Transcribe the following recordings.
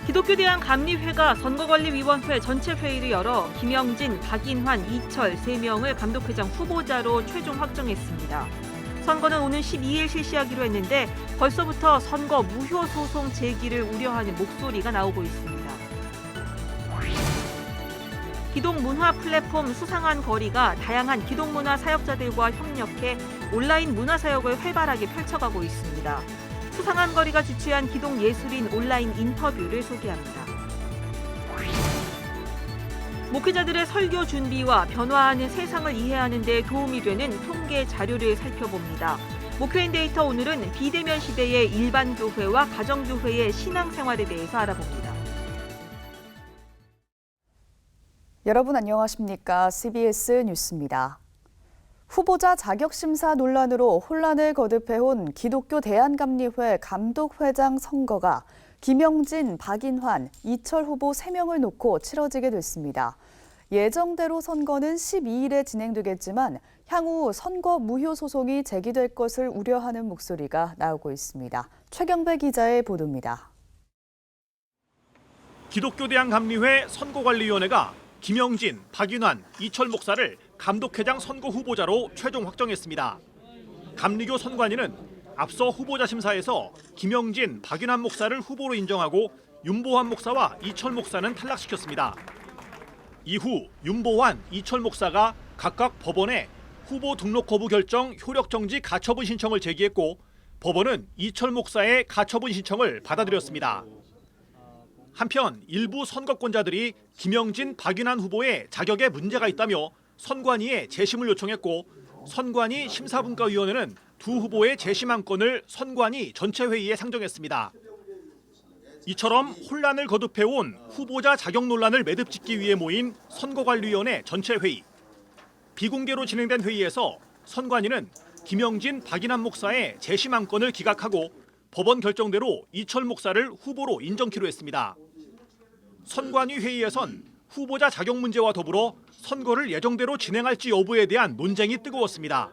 기독교대한감리회가 선거관리위원회 전체 회의를 열어 김영진, 박인환, 이철 3명을 감독회장 후보자로 최종 확정했습니다. 선거는 오는 12일 실시하기로 했는데 벌써부터 선거 무효 소송 제기를 우려하는 목소리가 나오고 있습니다. 기독문화 플랫폼 수상한 거리가 다양한 기독문화 사역자들과 협력해 온라인 문화사역을 활발하게 펼쳐가고 있습니다. 수상한 거리가 주최한 기독예술인 온라인 인터뷰를 소개합니다. 목회자들의 설교 준비와 변화하는 세상을 이해하는 데 도움이 되는 통계 자료를 살펴봅니다. 목회인 데이터 오늘은 비대면 시대의 일반 교회와 가정교회의 신앙생활에 대해서 알아봅니다. 여러분 안녕하십니까? CBS 뉴스입니다. 후보자 자격심사 논란으로 혼란을 거듭해온 기독교 대한감리회 감독회장 선거가 김영진, 박인환, 이철 후보 3명을 놓고 치러지게 됐습니다. 예정대로 선거는 12일에 진행되겠지만 향후 선거 무효 소송이 제기될 것을 우려하는 목소리가 나오고 있습니다. 최경배 기자의 보도입니다. 기독교 대한감리회 선거관리위원회가 김영진, 박인환, 이철 목사를 감독회장 선거 후보자로 최종 확정했습니다. 감리교 선관위는 앞서 후보자 심사에서 김영진, 박인환 목사를 후보로 인정하고 윤보환 목사와 이철 목사는 탈락시켰습니다. 이후 윤보환, 이철 목사가 각각 법원에 후보 등록 거부 결정 효력 정지 가처분 신청을 제기했고 법원은 이철 목사의 가처분 신청을 받아들였습니다. 한편 일부 선거권자들이 김영진, 박인환 후보의 자격에 문제가 있다며 선관위에 재심을 요청했고 선관위 심사분과위원회는 두 후보의 재심 안건을 선관위 전체 회의에 상정했습니다. 이처럼 혼란을 거듭해온 후보자 자격 논란을 매듭짓기 위해 모인 선거관리위원회 전체 회의. 비공개로 진행된 회의에서 선관위는 김영진, 박인환 목사의 재심 안건을 기각하고 법원 결정대로 이철 목사를 후보로 인정키로 했습니다. 선관위 회의에선 후보자 자격 문제와 더불어 선거를 예정대로 진행할지 여부에 대한 논쟁이 뜨거웠습니다.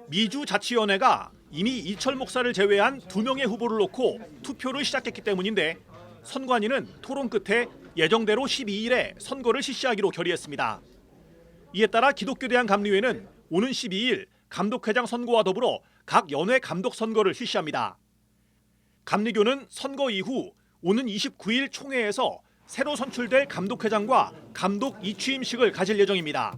미주자치위원회가 이미 이철 목사를 제외한 2명의 후보를 놓고 투표를 시작했기 때문인데 선관위는 토론 끝에 예정대로 12일에 선거를 실시하기로 결의했습니다. 이에 따라 기독교 대한감리회는 오는 12일 감독회장 선거와 더불어 각 연회 감독 선거를 실시합니다. 감리교는 선거 이후 오는 29일 총회에서 새로 선출될 감독회장과 감독 이취임식을 가질 예정입니다.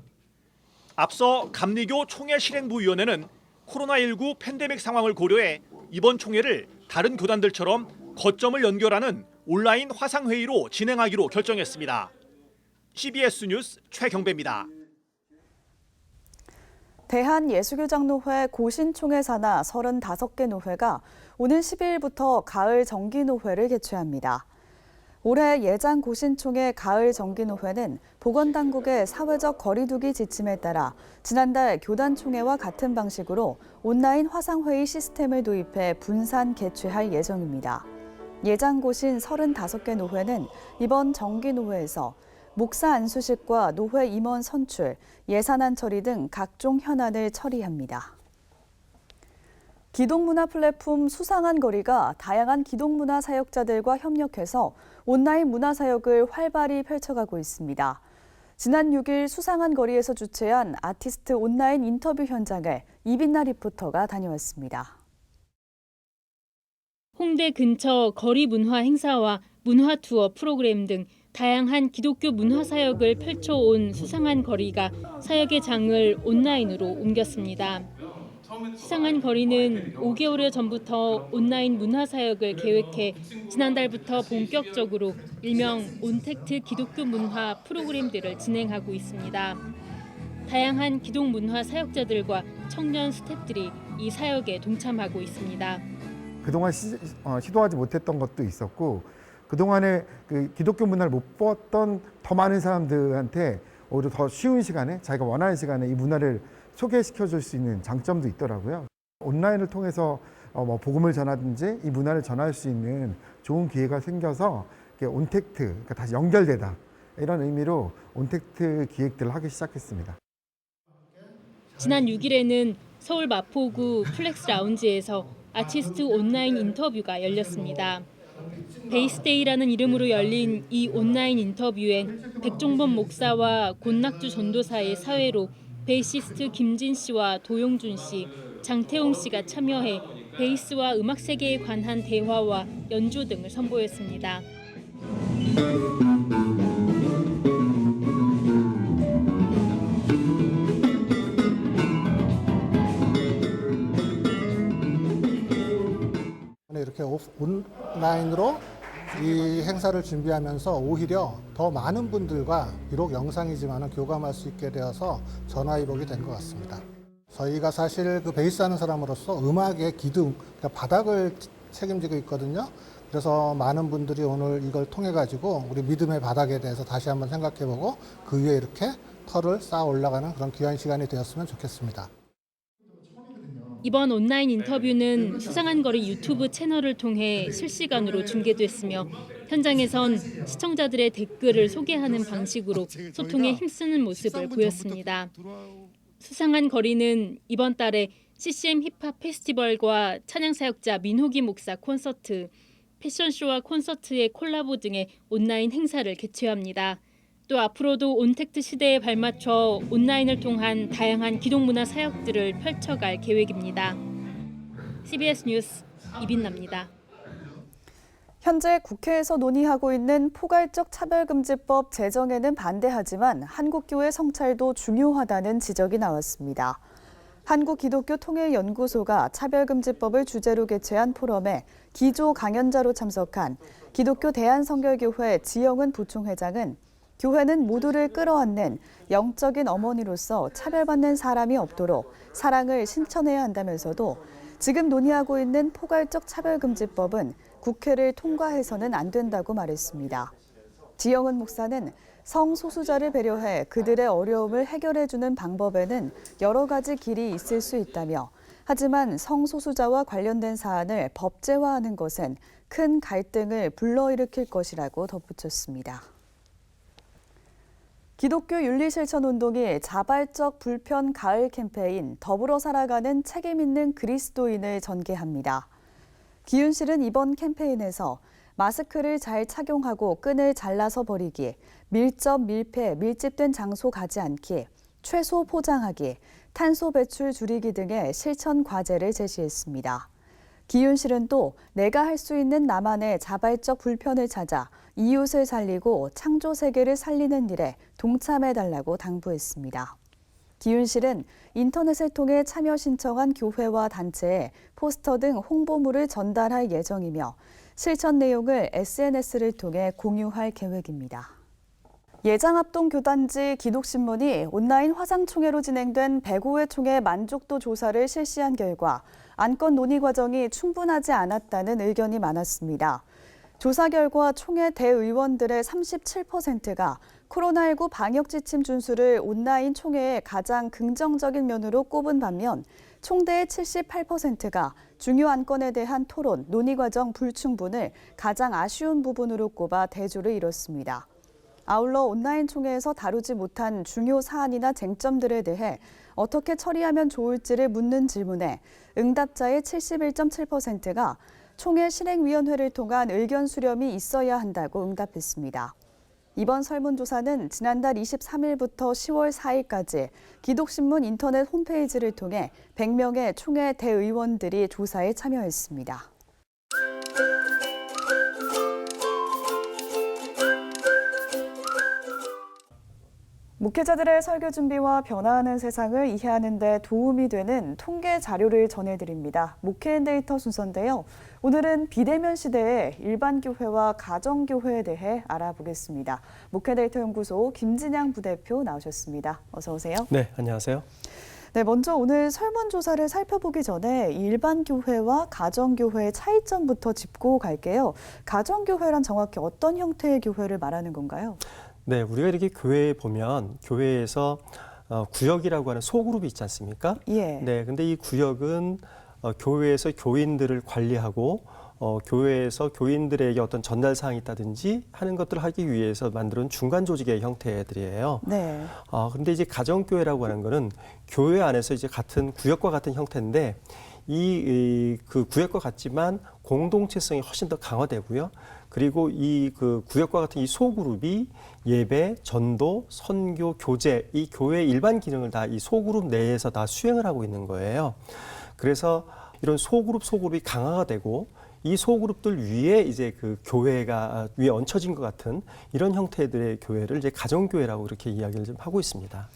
앞서 감리교 총회 실행부위원회는 코로나19 팬데믹 상황을 고려해 이번 총회를 다른 교단들처럼 거점을 연결하는 온라인 화상회의로 진행하기로 결정했습니다. CBS 뉴스 최경배입니다. 대한예수교장노회 고신총회 산하 35개 노회가 오는 12일부터 가을 정기노회를 개최합니다. 올해 예장 고신총회 가을 정기노회는 보건당국의 사회적 거리두기 지침에 따라 지난달 교단총회와 같은 방식으로 온라인 화상회의 시스템을 도입해 분산 개최할 예정입니다. 예장 고신 35개 노회는 이번 정기노회에서 목사 안수식과 노회 임원 선출, 예산안 처리 등 각종 현안을 처리합니다. 기독문화 플랫폼 수상한 거리가 다양한 기독문화 사역자들과 협력해서 온라인 문화사역을 활발히 펼쳐가고 있습니다. 지난 6일 수상한 거리에서 주최한 아티스트 온라인 인터뷰 현장을 이빈나 리포터가 다녀왔습니다. 홍대 근처 거리 문화 행사와 문화 투어 프로그램 등 다양한 기독교 문화 사역을 펼쳐온 수상한 거리가 사역의 장을 온라인으로 옮겼습니다. 수상한 거리는 5개월여 전부터 온라인 문화 사역을 계획해 지난달부터 본격적으로 일명 온택트 기독교 문화 프로그램들을 진행하고 있습니다. 다양한 기독 문화 사역자들과 청년 스태프들이 이 사역에 동참하고 있습니다. 그동안 시도하지 못했던 것도 있었고 그동안에 기독교 문화를 못 봤던 더 많은 사람들한테 오히려 더 쉬운 시간에 자기가 원하는 시간에 이 문화를 소개시켜 줄 수 있는 장점도 있더라고요. 온라인을 통해서 복음을 전하든지 이 문화를 전할 수 있는 좋은 기회가 생겨서 온택트, 그러니까 다시 연결되다 이런 의미로 온택트 기획들을 하기 시작했습니다. 지난 6일에는 서울 마포구 플렉스 라운지에서 아티스트 온라인 인터뷰가 열렸습니다. 베이스데이라는 이름으로 열린 이 온라인 인터뷰엔 백종범 목사와 곤낙주 전도사의 사회로 베이시스트 김진 씨와 도용준 씨, 장태웅 씨가 참여해 베이스와 음악 세계에 관한 대화와 연주 등을 선보였습니다. 이렇게 온라인으로 이 행사를 준비하면서 오히려 더 많은 분들과 비록 영상이지만 교감할 수 있게 되어서 전화위복이 된 것 같습니다. 저희가 사실 그 베이스 하는 사람으로서 음악의 기둥, 그러니까 바닥을 책임지고 있거든요. 그래서 많은 분들이 오늘 이걸 통해 가지고 우리 믿음의 바닥에 대해서 다시 한번 생각해보고 그 위에 이렇게 털을 쌓아 올라가는 그런 귀한 시간이 되었으면 좋겠습니다. 이번 온라인 인터뷰는 수상한 거리 유튜브 채널을 통해 실시간으로 중계됐으며 현장에선 시청자들의 댓글을 소개하는 방식으로 소통에 힘쓰는 모습을 보였습니다. 수상한 거리는 이번 달에 CCM 힙합 페스티벌과 찬양사역자 민호기 목사 콘서트, 패션쇼와 콘서트의 콜라보 등의 온라인 행사를 개최합니다. 또 앞으로도 온택트 시대에 발맞춰 온라인을 통한 다양한 기독문화 사역들을 펼쳐갈 계획입니다. CBS 뉴스 이빈나입니다. 현재 국회에서 논의하고 있는 포괄적 차별금지법 제정에는 반대하지만 한국교회 성찰도 중요하다는 지적이 나왔습니다. 한국기독교통일연구소가 차별금지법을 주제로 개최한 포럼에 기조 강연자로 참석한 기독교 대한성결교회 지영은 부총회장은 교회는 모두를 끌어안는 영적인 어머니로서 차별받는 사람이 없도록 사랑을 실천해야 한다면서도 지금 논의하고 있는 포괄적 차별금지법은 국회를 통과해서는 안 된다고 말했습니다. 지영은 목사는 성소수자를 배려해 그들의 어려움을 해결해주는 방법에는 여러 가지 길이 있을 수 있다며 하지만 성소수자와 관련된 사안을 법제화하는 것은 큰 갈등을 불러일으킬 것이라고 덧붙였습니다. 기독교 윤리실천운동이 자발적 불편 가을 캠페인 더불어 살아가는 책임 있는 그리스도인을 전개합니다. 기윤실은 이번 캠페인에서 마스크를 잘 착용하고 끈을 잘라서 버리기, 밀접, 밀폐, 밀집된 장소 가지 않기, 최소 포장하기, 탄소 배출 줄이기 등의 실천 과제를 제시했습니다. 기윤실은 또 내가 할 수 있는 나만의 자발적 불편을 찾아 이웃을 살리고 창조 세계를 살리는 일에 동참해달라고 당부했습니다. 기윤실은 인터넷을 통해 참여 신청한 교회와 단체에 포스터 등 홍보물을 전달할 예정이며 실천 내용을 SNS를 통해 공유할 계획입니다. 예장합동 교단지 기독신문이 온라인 화상총회로 진행된 105회 총회 만족도 조사를 실시한 결과 안건 논의 과정이 충분하지 않았다는 의견이 많았습니다. 조사 결과 총회 대의원들의 37%가 코로나19 방역 지침 준수를 온라인 총회의 가장 긍정적인 면으로 꼽은 반면 총대의 78%가 중요 안건에 대한 토론, 논의 과정 불충분을 가장 아쉬운 부분으로 꼽아 대조를 이뤘습니다. 아울러 온라인 총회에서 다루지 못한 중요 사안이나 쟁점들에 대해 어떻게 처리하면 좋을지를 묻는 질문에 응답자의 71.7%가 총회 실행위원회를 통한 의견 수렴이 있어야 한다고 응답했습니다. 이번 설문조사는 지난달 23일부터 10월 4일까지 기독신문 인터넷 홈페이지를 통해 100명의 총회 대의원들이 조사에 참여했습니다. 목회자들의 설교 준비와 변화하는 세상을 이해하는 데 도움이 되는 통계 자료를 전해드립니다. 목회인데이터 순서인데요. 오늘은 비대면 시대의 일반 교회와 가정 교회에 대해 알아보겠습니다. 목회데이터 연구소 김진양 부대표 나오셨습니다. 어서 오세요. 네, 안녕하세요. 네, 먼저 오늘 설문조사를 살펴보기 전에 일반 교회와 가정 교회의 차이점부터 짚고 갈게요. 가정 교회란 정확히 어떤 형태의 교회를 말하는 건가요? 네, 우리가 이렇게 교회에 보면 교회에서 구역이라고 하는 소그룹이 있지 않습니까? 예. 네, 근데 이 구역은 교회에서 교인들을 관리하고 교회에서 교인들에게 어떤 전달 사항이 있다든지 하는 것들을 하기 위해서 만들어온 중간 조직의 형태들이에요. 네. 근데 이제 가정교회라고 하는 거는 교회 안에서 이제 같은 구역과 같은 형태인데 그 구역과 같지만 공동체성이 훨씬 더 강화되고요. 그리고 그 구역과 같은 이 소그룹이 예배, 전도, 선교, 교제, 이 교회의 일반 기능을 다 이 소그룹 내에서 다 수행을 하고 있는 거예요. 그래서 이런 소그룹이 강화가 되고 이 소그룹들 위에 이제 그 교회가 위에 얹혀진 것 같은 이런 형태들의 교회를 이제 가정교회라고 이렇게 이야기를 좀 하고 있습니다.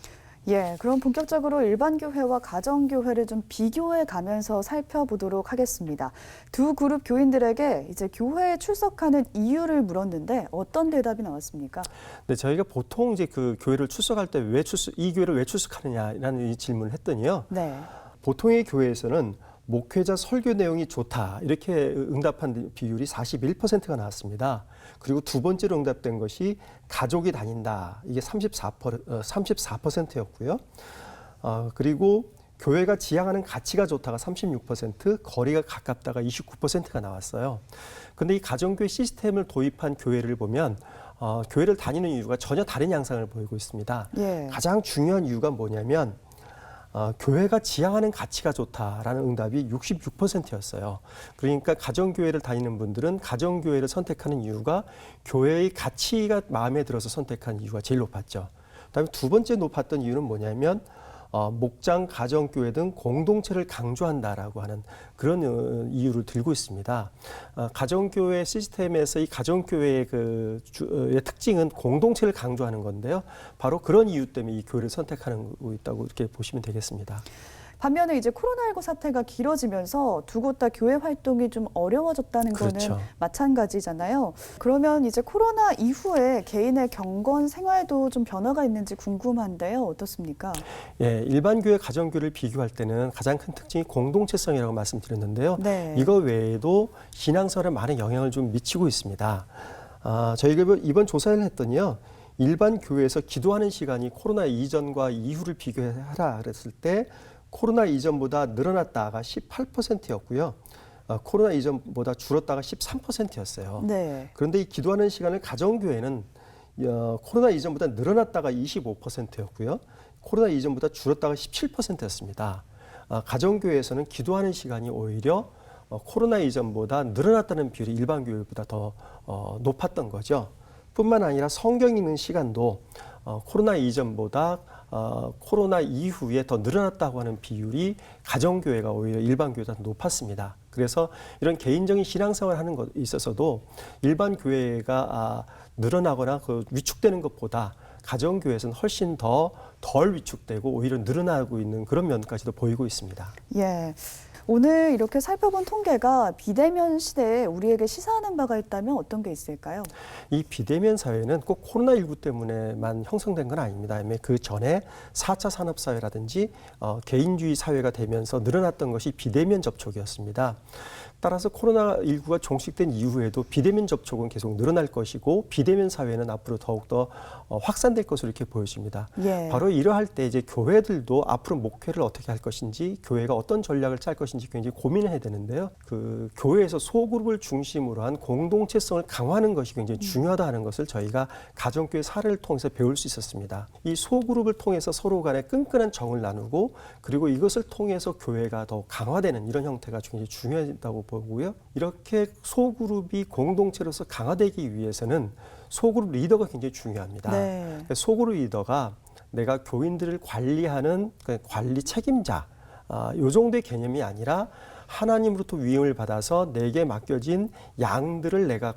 예, 그럼 본격적으로 일반 교회와 가정 교회를 좀 비교해 가면서 살펴보도록 하겠습니다. 두 그룹 교인들에게 이제 교회에 출석하는 이유를 물었는데 어떤 대답이 나왔습니까? 네, 저희가 보통 이제 그 교회를 출석할 때 이 교회를 왜 출석하느냐라는 이 질문을 했더니요. 네. 보통의 교회에서는 목회자 설교 내용이 좋다 이렇게 응답한 비율이 41%가 나왔습니다. 그리고 두 번째로 응답된 것이 가족이 다닌다. 이게 34%였고요. 그리고 교회가 지향하는 가치가 좋다가 36%, 거리가 가깝다가 29%가 나왔어요. 그런데 이 가정교회 시스템을 도입한 교회를 보면 교회를 다니는 이유가 전혀 다른 양상을 보이고 있습니다. 예. 가장 중요한 이유가 뭐냐면 교회가 지향하는 가치가 좋다라는 응답이 66%였어요. 그러니까 가정교회를 다니는 분들은 가정교회를 선택하는 이유가 교회의 가치가 마음에 들어서 선택한 이유가 제일 높았죠. 그다음에 두 번째 높았던 이유는 뭐냐면 목장, 가정교회 등 공동체를 강조한다라고 하는 그런 이유를 들고 있습니다. 가정교회 시스템에서 이 가정교회의 의 특징은 공동체를 강조하는 건데요. 바로 그런 이유 때문에 이 교회를 선택하고 있다고 이렇게 보시면 되겠습니다. 반면에 이제 코로나19 사태가 길어지면서 두 곳 다 교회 활동이 좀 어려워졌다는 그렇죠. 거는 마찬가지잖아요. 그러면 이제 코로나 이후에 개인의 경건 생활도 좀 변화가 있는지 궁금한데요. 어떻습니까? 예, 일반 교회, 가정교회를 비교할 때는 가장 큰 특징이 공동체성이라고 말씀드렸는데요. 네. 이거 외에도 신앙생활에 많은 영향을 좀 미치고 있습니다. 저희가 이번 조사를 했더니요. 일반 교회에서 기도하는 시간이 코로나 이전과 이후를 비교하라 그랬을 때 코로나 이전보다 늘어났다가 18%였고요. 코로나 이전보다 줄었다가 13%였어요. 네. 그런데 이 기도하는 시간을 가정교회는 코로나 이전보다 늘어났다가 25%였고요. 코로나 이전보다 줄었다가 17%였습니다. 가정교회에서는 기도하는 시간이 오히려 코로나 이전보다 늘어났다는 비율이 일반 교회보다 더 높았던 거죠. 뿐만 아니라 성경 읽는 시간도 코로나 이전보다 코로나 이후에 더 늘어났다고 하는 비율이 가정교회가 오히려 일반 교회보다 높았습니다. 그래서 이런 개인적인 신앙생활을 하는 것에 있어서도 일반 교회가 늘어나거나 위축되는 것보다 가정교회에서는 훨씬 덜 위축되고 오히려 늘어나고 있는 그런 면까지도 보이고 있습니다. 예. 오늘 이렇게 살펴본 통계가 비대면 시대에 우리에게 시사하는 바가 있다면 어떤 게 있을까요? 이 비대면 사회는 꼭 코로나19 때문에만 형성된 건 아닙니다. 그 전에 4차 산업사회라든지 개인주의 사회가 되면서 늘어났던 것이 비대면 접촉이었습니다. 따라서 코로나19가 종식된 이후에도 비대면 접촉은 계속 늘어날 것이고 비대면 사회는 앞으로 더욱더 확산될 것으로 이렇게 보여집니다. 예. 바로 이러할 때 이제 교회들도 앞으로 목회를 어떻게 할 것인지 교회가 어떤 전략을 짤 것인지 굉장히 고민을 해야 되는데요. 그 교회에서 소그룹을 중심으로 한 공동체성을 강화하는 것이 굉장히 중요하다는 것을 저희가 가정교회 사례를 통해서 배울 수 있었습니다. 이 소그룹을 통해서 서로 간에 끈끈한 정을 나누고 그리고 이것을 통해서 교회가 더 강화되는 이런 형태가 굉장히 중요하다고 보고요. 이렇게 소그룹이 공동체로서 강화되기 위해서는 소그룹 리더가 굉장히 중요합니다. 네. 소그룹 리더가 내가 교인들을 관리하는 관리 책임자, 이 정도의 개념이 아니라 하나님으로부터 위임을 받아서 내게 맡겨진 양들을 내가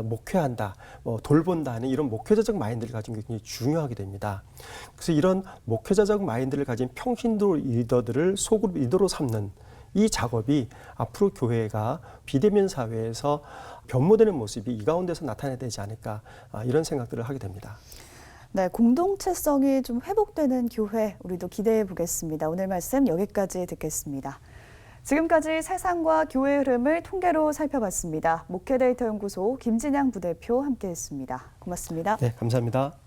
목회한다, 돌본다 하는 이런 목회자적 마인드를 가진 게 굉장히 중요하게 됩니다. 그래서 이런 목회자적 마인드를 가진 평신도 리더들을 소그룹 리더로 삼는 이 작업이 앞으로 교회가 비대면 사회에서 변모되는 모습이 이 가운데서 나타나야 되지 않을까 이런 생각들을 하게 됩니다. 네, 공동체성이 좀 회복되는 교회 우리도 기대해 보겠습니다. 오늘 말씀 여기까지 듣겠습니다. 지금까지 세상과 교회 흐름을 통계로 살펴봤습니다. 목회데이터 연구소 김진양 부대표 함께했습니다. 고맙습니다. 네, 감사합니다.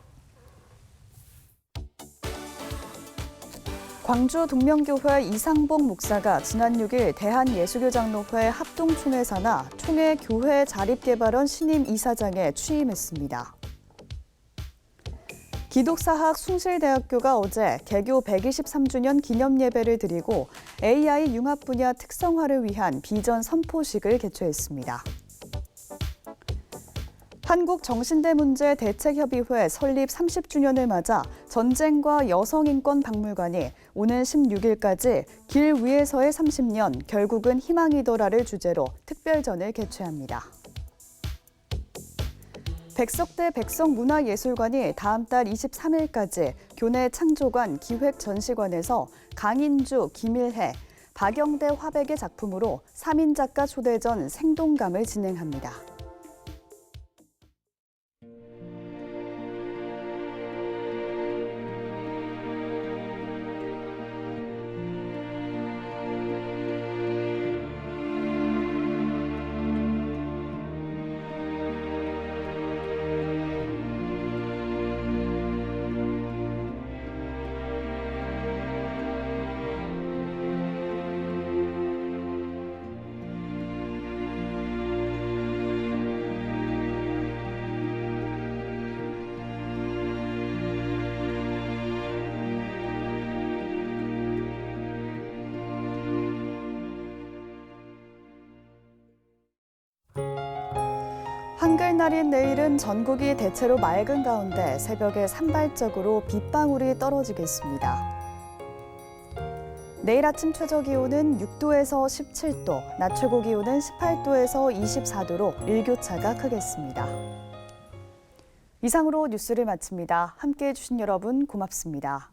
광주 동명교회 이상복 목사가 지난 6일 대한예수교장로회 합동총회 산하 총회 교회 자립개발원 신임 이사장에 취임했습니다. 기독사학 숭실대학교가 어제 개교 123주년 기념 예배를 드리고 AI 융합 분야 특성화를 위한 비전 선포식을 개최했습니다. 한국정신대문제대책협의회 설립 30주년을 맞아 전쟁과 여성인권박물관이 오는 16일까지 길 위에서의 30년, 결국은 희망이더라를 주제로 특별전을 개최합니다. 백석대 백석문화예술관이 다음 달 23일까지 교내 창조관 기획전시관에서 강인주, 김일혜, 박영대 화백의 작품으로 3인 작가 초대전 생동감을 진행합니다. 한글날인 내일은 전국이 대체로 맑은 가운데 새벽에 산발적으로 빗방울이 떨어지겠습니다. 내일 아침 최저기온은 6도에서 17도, 낮 최고기온은 18도에서 24도로 일교차가 크겠습니다. 이상으로 뉴스를 마칩니다. 함께해 주신 여러분 고맙습니다.